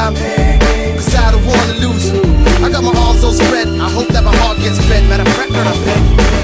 Cause I don't wanna lose you. I got my arms so spread, I hope that my heart gets fed. Matter of fact, I'm begging.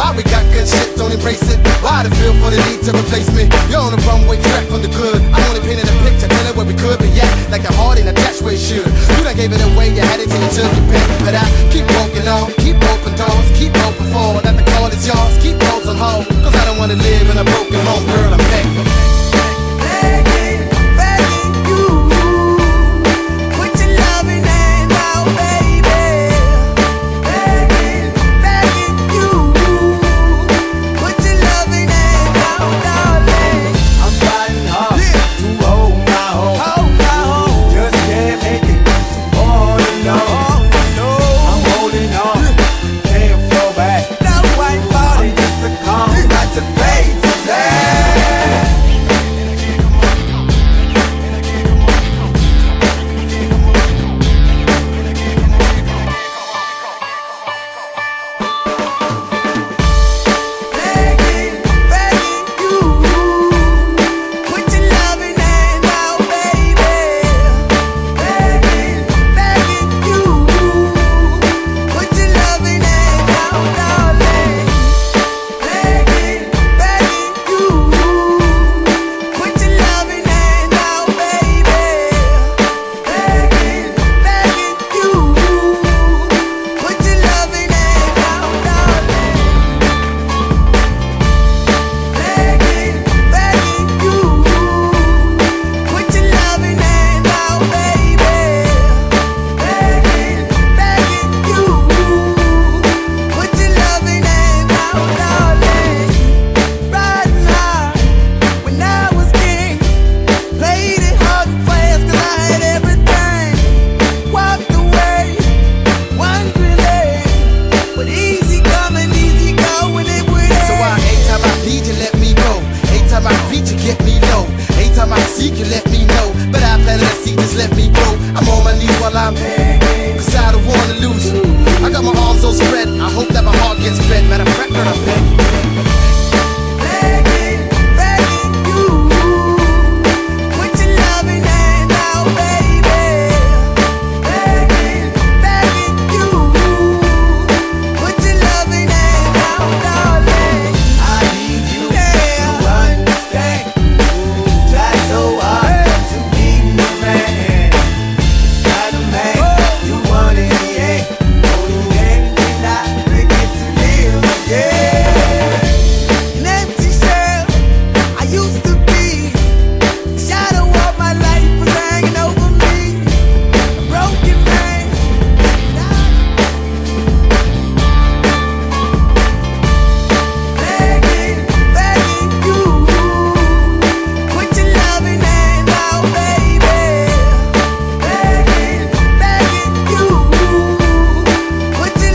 Why we got good shit, don't embrace it? Why the feel for the need to replace me? You're on the runway track from the good. I only painted a picture, telling where we could be at. Like the heart ain't attached where it should. You done gave it away, you had it till you took your pick. But I keep walking on, keep open doors, keep open for that the call is yours. Keep those on hold, cause I don't wanna live in a broken home, girl, I'm begging.